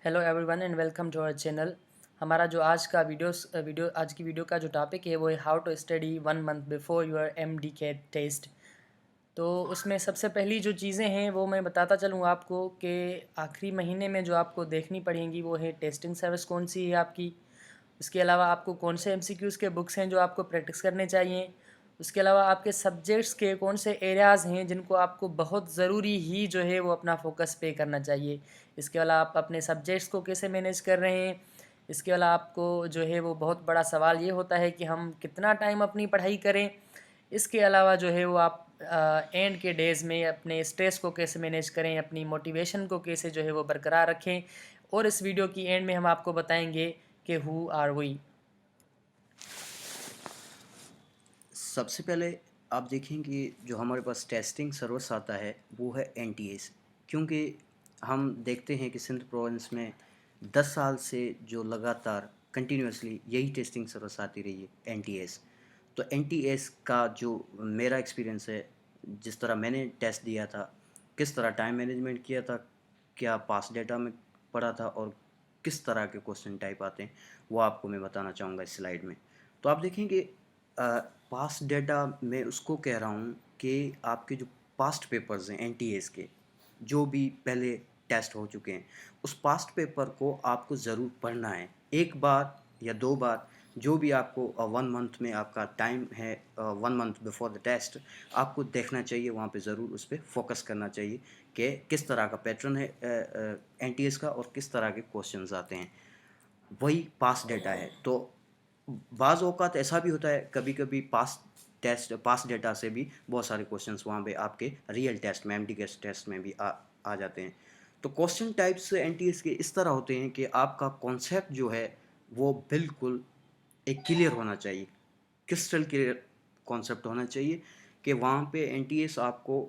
Hello everyone and welcome to our channel. हमारा जो आज का आज की वीडियो का जो टॉपिक है वो है how to study 1 month before your MD के टेस्ट। तो उसमें सबसे पहली जो चीज़ें हैं वो मैं बताता चलूँ आपको कि आखिरी महीने में जो आपको देखनी पड़ेंगी वो है टेस्टिंग सर्विस कौन सी है आपकी। उसके अलावा आपको कौन से एमसीक्यूज़ के बुक्स हैं जो आपको प्रैक्टिस करने चाहिए। उसके अलावा आपके सब्जेक्ट्स के कौन से एरियाज़ हैं जिनको आपको बहुत ज़रूरी ही जो है वो अपना फोकस पे करना चाहिए। इसके अलावा आप अपने सब्जेक्ट्स को कैसे मैनेज कर रहे हैं। इसके अलावा आपको जो है वो बहुत बड़ा सवाल ये होता है कि हम कितना टाइम अपनी पढ़ाई करें। इसके अलावा जो है वो आप एंड के डेज़ में अपने स्ट्रेस को कैसे मैनेज करें, अपनी मोटिवेशन को कैसे जो है वो बरकरार रखें। और इस वीडियो की एंड में हम आपको बताएंगे कि हु आर वी। सबसे पहले आप देखें कि जो हमारे पास टेस्टिंग सर्विस आता है वो है एनटीएस। क्योंकि हम देखते हैं कि सिंध प्रोविंस में 10 साल से जो लगातार कंटिन्यूसली यही टेस्टिंग सर्विस आती रही है एनटीएस। तो एनटीएस का जो मेरा एक्सपीरियंस है, जिस तरह मैंने टेस्ट दिया था, किस तरह टाइम मैनेजमेंट किया था, क्या पास डेटा में पढ़ा था और किस तरह के क्वेश्चन टाइप आते हैं, वो आपको मैं बताना चाहूँगा इस स्लाइड में। तो आप देखेंगे पास डेटा मैं उसको कह रहा हूँ कि आपके जो पास्ट पेपर्स हैं एनटीएस के, जो भी पहले टेस्ट हो चुके हैं, उस पास्ट पेपर को आपको ज़रूर पढ़ना है, एक बार या दो बार, जो भी आपको 1 मंथ में आपका टाइम है, 1 मंथ बिफोर द टेस्ट आपको देखना चाहिए, वहाँ पे ज़रूर उस पर फोकस करना चाहिए कि किस तरह का पैटर्न है एनटीएस का और किस तरह के क्वेश्चंस आते हैं। वही पास डेटा है। तो बाज़ औक़ात ऐसा भी होता है, कभी कभी पास डेटा से भी बहुत सारे क्वेश्चंस वहाँ पे आपके रियल टेस्ट में, एमडी के टेस्ट में भी आ जाते हैं। तो क्वेश्चन टाइप्स एनटीएस के इस तरह होते हैं कि आपका कॉन्सेप्ट जो है वो बिल्कुल एक क्लियर होना चाहिए, क्रिस्टल क्लियर कॉन्सेप्ट होना चाहिए कि वहाँ पे एनटीएस आपको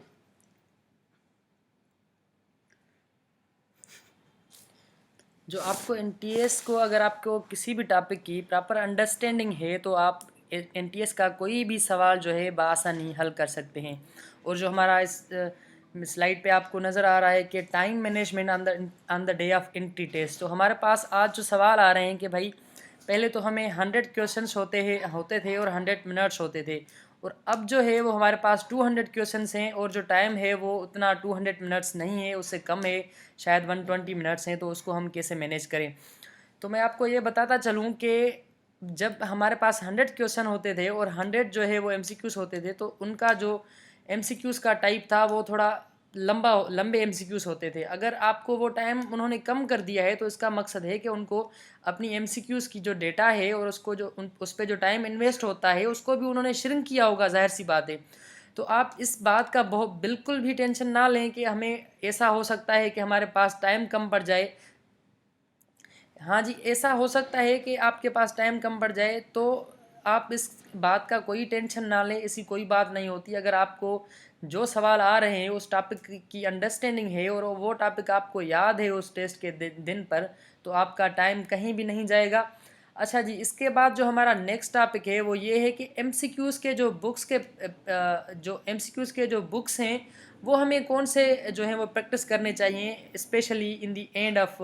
जो आपको एनटीएस को, अगर आपको किसी भी टॉपिक की प्रॉपर अंडरस्टैंडिंग है तो आप एनटीएस का कोई भी सवाल जो है बआसानी हल कर सकते हैं। और जो हमारा इस स्लाइड पे आपको नज़र आ रहा है कि time management on the day of entry test, तो हमारे पास आज जो सवाल आ रहे हैं कि भाई पहले तो हमें 100 क्वेश्चंस होते थे और 100 मिनट्स होते थे। और अब जो है वो हमारे पास 200 क्वेश्चंस हैं और जो टाइम है वो उतना 200 मिनट्स नहीं है, उससे कम है, शायद 120 मिनट्स हैं। तो उसको हम कैसे मैनेज करें। तो मैं आपको ये बताता चलूँ कि जब हमारे पास 100 क्वेश्चन होते थे और 100 जो है वो एमसीक्यूज़ होते थे, तो उनका जो एमसीक्यूज़ का टाइप था वो थोड़ा लंबे एमसीक्यूज़ होते थे। अगर आपको वो टाइम उन्होंने कम कर दिया है तो इसका मकसद है कि उनको अपनी एमसीक्यूज़ की जो डेटा है और उसको जो उस पर जो टाइम इन्वेस्ट होता है उसको भी उन्होंने श्रिंक किया होगा, जाहिर सी बात है। तो आप इस बात का बहुत बिल्कुल भी टेंशन ना लें कि हमें ऐसा हो सकता है कि हमारे पास टाइम कम पड़ जाए। हाँ जी, ऐसा हो सकता है कि आपके पास टाइम कम पड़ जाए, तो आप इस बात का कोई टेंशन ना लें, ऐसी कोई बात नहीं होती। अगर आपको जो सवाल आ रहे हैं उस टॉपिक की अंडरस्टैंडिंग है और वो टॉपिक आपको याद है उस टेस्ट के दिन पर, तो आपका टाइम कहीं भी नहीं जाएगा। अच्छा जी, इसके बाद जो हमारा नेक्स्ट टॉपिक है वो ये है कि एमसीक्यूज़ के जो बुक्स हैं वो हमें कौन से जो है वो प्रैक्टिस करने चाहिए, specially in the end of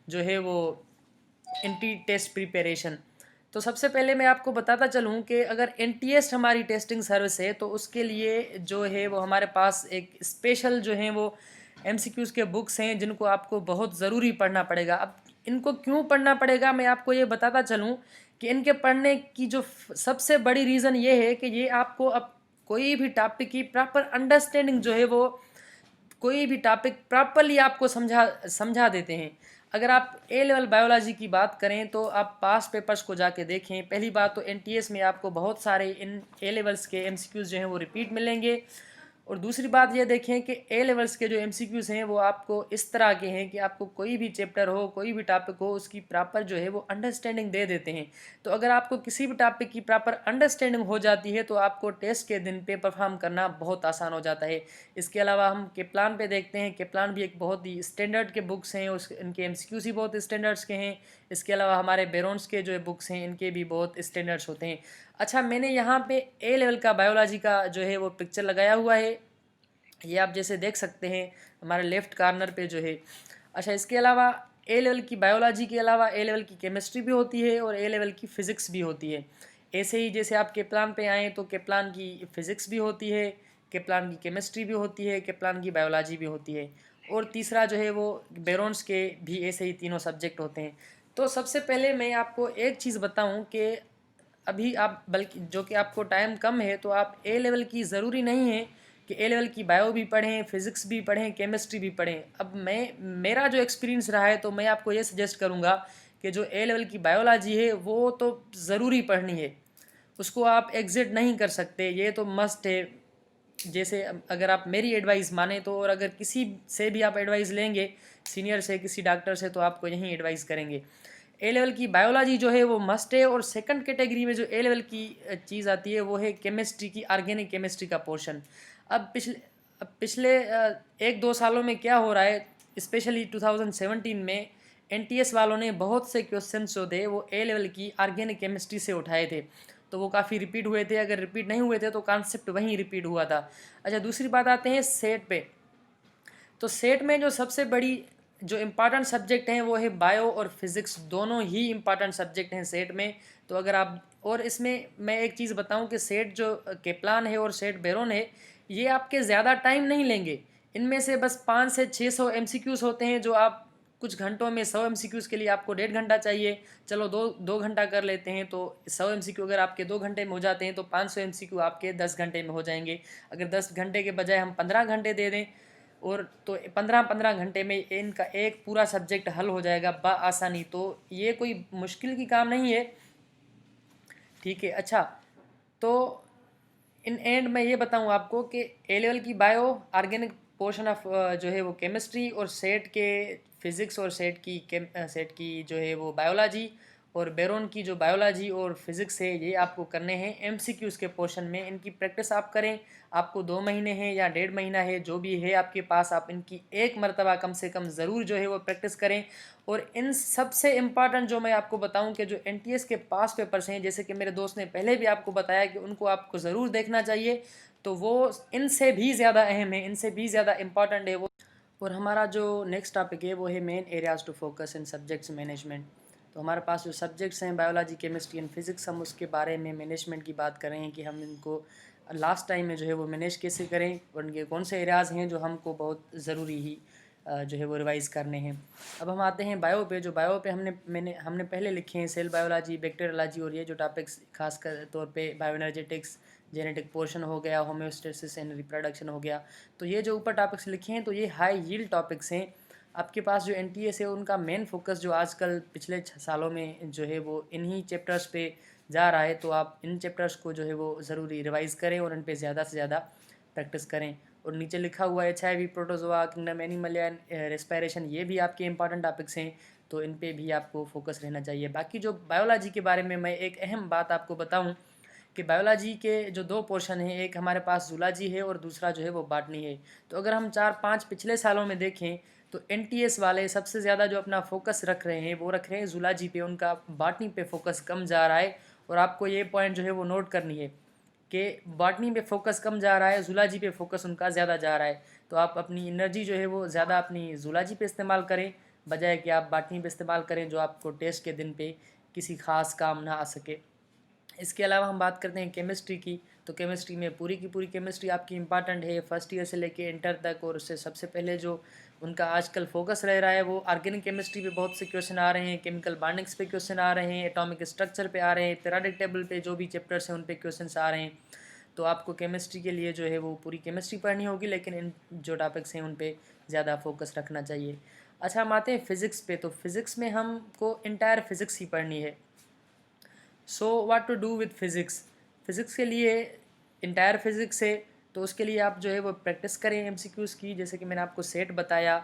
जो है वो एंटी टेस्ट प्रिपरेशन। तो सबसे पहले मैं आपको बताता चलूँ कि अगर एनटीएस हमारी टेस्टिंग सर्विस है तो उसके लिए जो है वो हमारे पास एक स्पेशल जो है वो एमसीक्यूज़ के बुक्स हैं जिनको आपको बहुत ज़रूरी पढ़ना पड़ेगा। अब इनको क्यों पढ़ना पड़ेगा मैं आपको ये बताता चलूँ कि इनके पढ़ने की जो सबसे बड़ी रीज़न ये है कि ये आपको अब कोई भी टॉपिक की प्रॉपर अंडरस्टैंडिंग जो है वो, कोई भी टॉपिक प्रॉपरली आपको समझा समझा देते हैं। अगर आप ए लेवल बायोलॉजी की बात करें तो आप पास पेपर्स को जाके देखें। पहली बात तो एनटीएस में आपको बहुत सारे इन ए लेवल्स के एमसीक्यूज़ जो हैं वो रिपीट मिलेंगे। और दूसरी बात ये देखें कि ए लेवल्स के जो एमसीक्यूज़ हैं वो आपको इस तरह के हैं कि आपको कोई भी चैप्टर हो, कोई भी टॉपिक हो, उसकी प्रॉपर जो है वो अंडरस्टैंडिंग दे देते हैं। तो अगर आपको किसी भी टॉपिक की प्रॉपर अंडरस्टैंडिंग हो जाती है तो आपको टेस्ट के दिन पे परफॉर्म करना बहुत आसान हो जाता है। इसके अलावा हम केप्लान पे देखते हैं, केप्लान भी एक बहुत ही स्टैंडर्ड के बुक्स हैं, उस इनके एमसीक्यूज़ ही बहुत स्टैंडर्ड्स के हैं। इसके अलावा हमारे बेरोन्स के जो बुक्स हैं इनके भी बहुत स्टैंडर्ड्स होते हैं। अच्छा, मैंने यहाँ पे ए लेवल का बायोलॉजी का जो है वो पिक्चर लगाया हुआ है, ये आप जैसे देख सकते हैं हमारे लेफ़्ट कॉर्नर पे जो है। अच्छा, इसके अलावा ए लेवल की बायोलॉजी के अलावा ए लेवल की केमिस्ट्री भी होती है और ए लेवल की फ़िज़िक्स भी होती है। ऐसे ही जैसे आप केप्लान पे आएँ तो केप्लान की फ़िज़िक्स भी होती है, केप्लान की केमिस्ट्री भी होती है, केप्लान की बायोलॉजी भी होती है, और तीसरा जो है वो बेरोन्स के भी ऐसे ही तीनों सब्जेक्ट होते हैं। तो सबसे पहले मैं आपको एक चीज़ बताऊं कि अभी आप, बल्कि जो कि आपको टाइम कम है, तो आप ए लेवल की ज़रूरी नहीं है कि ए लेवल की बायो भी पढ़ें, फिज़िक्स भी पढ़ें, केमिस्ट्री भी पढ़ें। अब मेरा जो एक्सपीरियंस रहा है तो मैं आपको ये सजेस्ट करूँगा कि जो ए लेवल की बायोलॉजी है वो तो ज़रूरी पढ़नी है, उसको आप एग्जिट नहीं कर सकते, ये तो मस्ट है। जैसे अगर आप मेरी एडवाइस माने तो, और अगर किसी से भी आप एडवाइस लेंगे, सीनियर से, किसी डॉक्टर से, तो आपको यही एडवाइस करेंगे। ए लेवल की बायोलॉजी जो है वो मस्ट है। और सेकंड कैटेगरी में जो ए लेवल की चीज़ आती है वो है केमिस्ट्री की, ऑर्गेनिक केमिस्ट्री का पोर्शन। अब पिछले 1-2 सालों में क्या हो रहा है, स्पेशली 2017 में एनटीएस वालों ने बहुत से क्वेश्चन जो थे वो ए लेवल की ऑर्गेनिक केमिस्ट्री से उठाए थे, तो वो काफ़ी रिपीट हुए थे। अगर रिपीट नहीं हुए थे तो कॉन्सेप्ट वहीं रिपीट हुआ था। अच्छा, दूसरी बात आते हैं सेट पे। तो सेट में जो सबसे बड़ी जो इम्पॉर्टेंट सब्जेक्ट हैं वो है बायो और फिज़िक्स, दोनों ही इम्पॉर्टेंट सब्जेक्ट हैं सेट में। तो अगर आप, और इसमें मैं एक चीज़ बताऊं कि सेट जो केप्लान है और सेट बेरोन है, ये आपके ज़्यादा टाइम नहीं लेंगे। इनमें से बस 500 से 600 एमसीक्यूज़ होते हैं, जो आप कुछ घंटों में 100 एमसीक्यूज़ के लिए आपको 1.5 घंटा चाहिए। चलो 2 घंटा कर लेते हैं, तो 100 एमसीक्यू अगर आपके 2 घंटे में हो जाते हैं तो 500 एमसीक्यू आपके 10 घंटे में हो जाएंगे। अगर 10 घंटे के बजाय हम 15 घंटे दे दें, और तो 15-15 घंटे में इनका एक पूरा सब्जेक्ट हल हो जाएगा आसानी। तो ये कोई मुश्किल की काम नहीं है, ठीक है। अच्छा, तो इन एंड मैं ये बताऊं आपको कि ए लेवल की बायो, ऑर्गेनिक पोर्शन ऑफ जो है वो केमिस्ट्री, और सेट के फिज़िक्स, और सेट की जो है वो बायोलॉजी, और बेरोन की जो बायोलॉजी और फिज़िक्स है, ये आपको करने हैं एमसीक्यूज़ के पोर्शन में। इनकी प्रैक्टिस आप करें। आपको 2 महीने हैं या 1.5 महीना है, जो भी है आपके पास, आप इनकी एक मरतबा कम से कम ज़रूर जो है वो प्रैक्टिस करें। और इन सबसे इम्पॉर्टेंट जो मैं आपको बताऊं कि जो एनटीएस के पास पेपर्स हैं, जैसे कि मेरे दोस्त ने पहले भी आपको बताया कि उनको आपको ज़रूर देखना चाहिए, तो वो इनसे भी ज़्यादा अहम है, इनसे भी ज़्यादा इम्पॉर्टेंट है वो। और हमारा जो नेक्स्ट टॉपिक है वो है main areas to focus in subjects management. तो हमारे पास जो सब्जेक्ट्स हैं बायोलॉजी, केमिस्ट्री एंड फिज़िक्स, हम उसके बारे में मैनेजमेंट की बात कर रहे हैं कि हम इनको लास्ट टाइम में जो है वो मैनेज कैसे करें, और उनके कौन से एरियाज़ हैं जो हमको बहुत ज़रूरी ही जो है वो रिवाइज़ करने हैं। अब हम आते हैं बायो पे। जो बायो पे हमने पहले लिखे हैं सेल बायोलॉजी, बैक्टीरियोलॉजी, और ये जो टॉपिक्स खास कर तौर पे बायोएनर्जेटिक्स, जेनेटिक पोर्शन हो गया, होम्योस्टेसिस एंड रिप्रोडक्शन हो गया। तो ये जो ऊपर टॉपिक्स लिखे हैं तो ये हाई यील्ड टॉपिक्स हैं। आपके पास जो एनटीएस है उनका मेन फोकस जो आजकल पिछले 6 सालों में जो है वो इन्हीं चैप्टर्स पे जा रहा है। तो आप इन चैप्टर्स को जो है वो ज़रूरी रिवाइज़ करें और इन पे ज़्यादा से ज़्यादा प्रैक्टिस करें। और नीचे लिखा हुआ है HIV, protozoa, kingdom Animalia, respiration, ये भी आपके इंपॉर्टेंट टॉपिक्स हैं, तो इन पे भी आपको फोकस रहना चाहिए। बाकी जो बायोलॉजी के बारे में मैं एक अहम बात आपको बताऊं कि बायोलॉजी के जो 2 पोर्शन हैं, एक हमारे पास जूलॉजी है और दूसरा जो है वो बॉटनी है। तो अगर हम 4-5 पिछले सालों में देखें तो एनटीएस वाले सबसे ज़्यादा जो अपना फोकस रख रहे हैं वो रख रहे हैं जूलॉजी पे, उनका बॉटनी पे फोकस कम जा रहा है। और आपको ये पॉइंट जो है वो नोट करनी है कि बॉटनी पे फोकस कम जा रहा है, जूलॉजी पे फोकस उनका ज़्यादा जा रहा है। तो आप अपनी एनर्जी जो है वो ज़्यादा अपनी जूलॉजी पे इस्तेमाल करें, बजाय कि आप बॉटनी पे इस्तेमाल करें, जो आपको टेस्ट के दिन पे किसी ख़ास काम ना आ सके। इसके अलावा हम बात करते हैं केमिस्ट्री की। तो केमिस्ट्री में पूरी की पूरी केमिस्ट्री आपकी इंपॉर्टेंट है, फर्स्ट ईयर से लेके इंटर तक। और उससे सबसे पहले जो उनका आजकल फोकस रह रहा है वो ऑर्गेनिक केमिस्ट्री पे बहुत से क्वेश्चन आ रहे हैं, केमिकल बॉन्डिंग्स पे क्वेश्चन आ रहे हैं, एटॉमिक स्ट्रक्चर पे आ रहे हैं, पीरियोडिक टेबल पे जो भी चैप्टर्स हैं उन पे क्वेश्चन आ रहे हैं। तो आपको केमिस्ट्री के लिए जो है वो पूरी केमिस्ट्री पढ़नी होगी, लेकिन इन जो टॉपिक्स हैं उन पे ज़्यादा फोकस रखना चाहिए। अच्छा, हम आते हैं फ़िज़िक्स पे। तो फिज़िक्स में हमको इंटायर फिज़िक्स ही पढ़नी है। So what to do with physics. Physics के लिए इंटायर फिज़िक्स है, तो उसके लिए आप जो है वो प्रैक्टिस करें एमसीक्यूज़ की। जैसे कि मैंने आपको सेट बताया,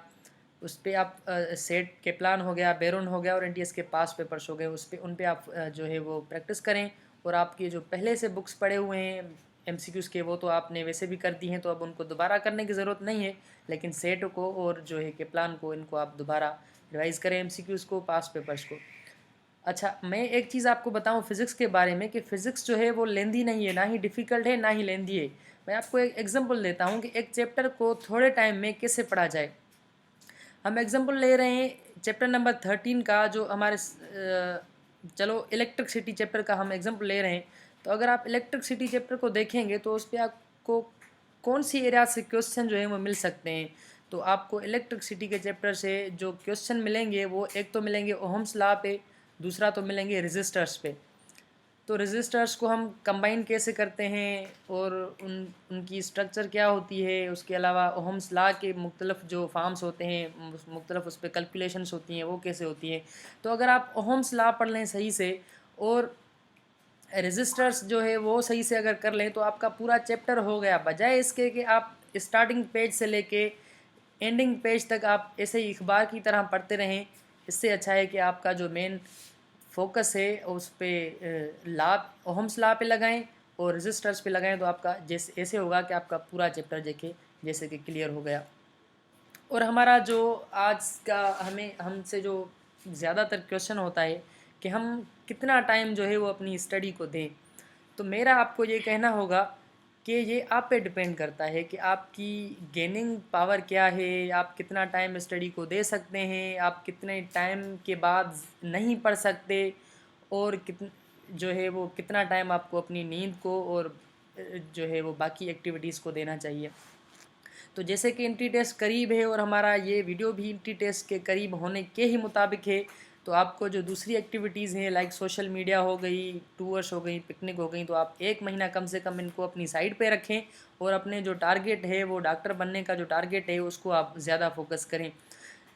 उस पे आप सेट केप्लान हो गया, बेरोन हो गया, और एनटीएस के पास पेपर्स हो गए, उस पे उन पे आप जो है वो प्रैक्टिस करें। और आपके जो पहले से बुक्स पढ़े हुए हैं एमसीक्यूज़ के, वो तो आपने वैसे भी कर दी हैं, तो अब उनको दोबारा करने की ज़रूरत नहीं है। लेकिन सेट को और जो है केप्लान को, इनको आप दोबारा रिवाइज़ करें एमसीक्यूज़ को, पास पेपर्स को। अच्छा, मैं एक चीज़ आपको बताऊं फ़िज़िक्स के बारे में कि फ़िज़िक्स जो है वो लेंदी नहीं है, ना ही डिफ़िकल्ट है, ना ही लेंदी है। मैं आपको एक एग्जांपल देता हूं कि एक चैप्टर को थोड़े टाइम में कैसे पढ़ा जाए। हम एग्जांपल ले रहे हैं चैप्टर नंबर 13 का जो हमारे चलो इलेक्ट्रिसिटी चैप्टर का हम एग्जांपल ले रहे हैं, तो अगर आप इलेक्ट्रिसिटी चैप्टर को देखेंगे तो उस पे आपको कौन सी एरिया से क्वेश्चन जो है वो मिल सकते हैं। तो आपको इलेक्ट्रिसिटी के चैप्टर से जो क्वेश्चन मिलेंगे वो एक तो मिलेंगे ओहम्स लॉ पे, दूसरा तो मिलेंगे रजिस्टर्स पे। तो रजिस्टर्स को हम कंबाइन कैसे करते हैं और उनकी स्ट्रक्चर क्या होती है, उसके अलावा ओहम्स लॉ के मुख्तलिफ जो फॉर्म्स होते हैं, मुख्तलिफ उस पर कैलकुलेशंस होती हैं, वो कैसे होती हैं। तो अगर आप ओहम्स लॉ पढ़ लें सही से और रजिस्टर्स जो है वो सही से अगर कर लें तो आपका पूरा चैप्टर हो गया, बजाय इसके कि आप स्टार्टिंग पेज से लेके एंडिंग पेज तक आप ऐसे ही अखबार की तरह पढ़ते रहें। इससे अच्छा है कि आपका जो मेन फोकस है उस पे लाभ ओहम्स लॉ पे लगाएं और रजिस्टर्स पे लगाएं, तो आपका जैसे ऐसे होगा कि आपका पूरा चैप्टर देखे जैसे कि क्लियर हो गया। और हमारा जो आज का हमें हमसे जो ज़्यादातर क्वेश्चन होता है कि हम कितना टाइम जो है वो अपनी स्टडी को दें, तो मेरा आपको ये कहना होगा कि ये आप पे डिपेंड करता है कि आपकी गेनिंग पावर क्या है, आप कितना टाइम स्टडी को दे सकते हैं, आप कितने टाइम के बाद नहीं पढ़ सकते, और जो है वो कितना टाइम आपको अपनी नींद को और जो है वो बाकी एक्टिविटीज़ को देना चाहिए। तो जैसे कि इंट्री टेस्ट करीब है और हमारा ये वीडियो भी इंट्री टेस्ट के करीब होने के ही मुताबिक है, तो आपको जो दूसरी एक्टिविटीज़ हैं लाइक सोशल मीडिया हो गई, टूर्स हो गई, पिकनिक हो गई, तो आप 1 महीना कम से कम इनको अपनी साइड पे रखें और अपने जो टारगेट है वो डॉक्टर बनने का जो टारगेट है उसको आप ज़्यादा फोकस करें।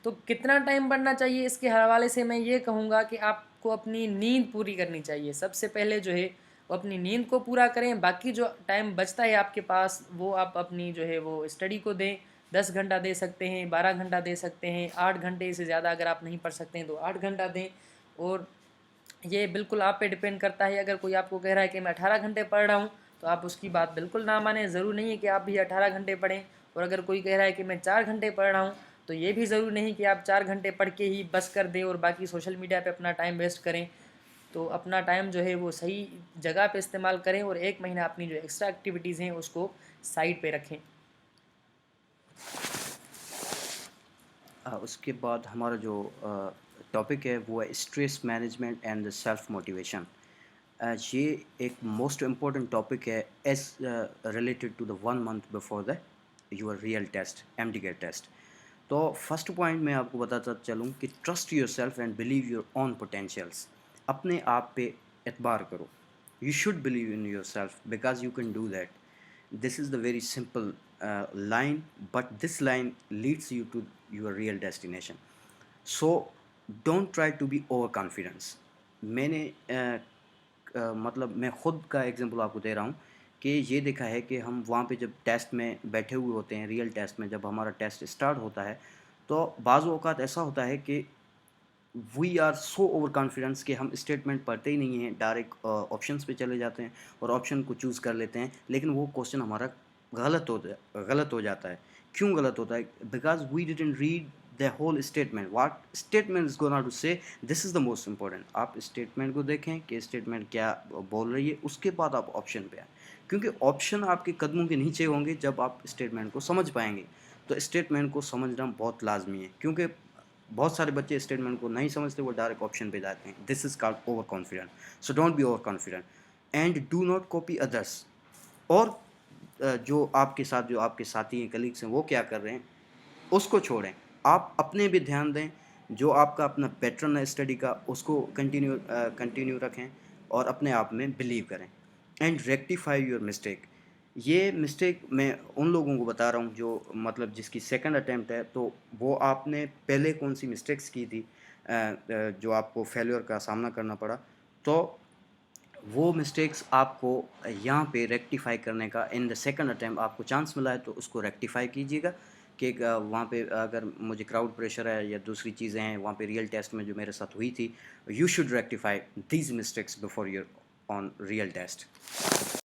तो कितना टाइम पढ़ना चाहिए इसके हवाले से मैं ये कहूँगा कि आपको अपनी नींद पूरी करनी चाहिए। सबसे पहले जो है वो अपनी नींद को पूरा करें, बाकी जो टाइम बचता है आपके पास वो आप अपनी जो है वो स्टडी को दें। 10 घंटा दे सकते हैं, 12 घंटा दे सकते हैं, 8 घंटे से ज़्यादा अगर आप नहीं पढ़ सकते हैं तो 8 घंटा दें। और ये बिल्कुल आप पे डिपेंड करता है। अगर कोई आपको कह रहा है कि मैं 18 घंटे पढ़ रहा हूँ तो आप उसकी बात बिल्कुल ना मानें। ज़रूर नहीं है कि आप भी 18 घंटे पढ़ें। और अगर कोई कह रहा है कि मैं 4 घंटे पढ़ रहा हूँ तो ये भी ज़रूर नहीं कि आप 4 घंटे पढ़ के ही बस कर दें और बाकी सोशल मीडिया पे अपना टाइम वेस्ट करें। तो अपना टाइम जो है वो सही जगह पे इस्तेमाल करें और 1 महीना अपनी जो एक्स्ट्रा एक्टिविटीज़ हैं उसको साइड पे रखें। उसके बाद हमारा जो टॉपिक है वो है stress management and the self motivation. ये एक मोस्ट इम्पॉर्टेंट टॉपिक है as related to the 1 month before the your real test MD test. तो फर्स्ट पॉइंट मैं आपको बताता चलूँ कि trust yourself and believe your own potentials. अपने आप पे एतबार करो। You should believe in yourself because you can do that. This is the very simple line, but this line leads you to your real destination. So don't try to be overconfident. मैंने मतलब मैं ख़ुद का example आपको दे रहा हूँ कि ये देखा है कि हम वहाँ पे जब टेस्ट में बैठे हुए होते हैं, रियल टेस्ट में जब हमारा टेस्ट स्टार्ट होता है, तो बाज़ औक़ात ऐसा होता है कि we are so over confidence कि हम स्टेटमेंट पढ़ते ही नहीं हैं, डायरेक्ट ऑप्शंस पे चले जाते हैं और ऑप्शन को चूज़ कर लेते हैं, लेकिन वो क्वेश्चन हमारा गलत हो जाता है। क्यों गलत होता है? Because we didn't read the whole statement. What statement is gonna to say, this is the most important. आप स्टेटमेंट को देखें कि स्टेटमेंट क्या बोल रही है, उसके बाद आप ऑप्शन पे आए, क्योंकि ऑप्शन आपके कदमों के नीचे होंगे जब आप स्टेटमेंट को समझ पाएंगे। तो स्टेटमेंट को समझना बहुत लाजमी है, क्योंकि बहुत सारे बच्चे स्टेटमेंट को नहीं समझते, वो डायरेक्ट ऑप्शन पे जाते हैं। This is called over confident. So don't be over confident and do not copy others. और जो आपके साथी हैं, कलीग्स हैं, वो क्या कर रहे हैं उसको छोड़ें, आप अपने भी ध्यान दें। जो आपका अपना पैटर्न है स्टडी का उसको कंटिन्यू रखें और अपने आप में बिलीव करें एंड रेक्टिफाई योर मिस्टेक। ये मिस्टेक मैं उन लोगों को बता रहा हूँ जो मतलब जिसकी सेकंड अटेम्प्ट है, तो वो आपने पहले कौन सी मिस्टेक्स की थी जो आपको फेलियर का सामना करना पड़ा, तो वो मिस्टेक्स आपको यहाँ पे रेक्टिफाई करने का इन द सेकंड अटेम्प्ट आपको चांस मिला है, तो उसको रेक्टिफाई कीजिएगा कि वहाँ पे अगर मुझे क्राउड प्रेशर है या दूसरी चीज़ें हैं वहाँ पे रियल टेस्ट में जो मेरे साथ हुई थी, you should rectify these mistakes before your on real test.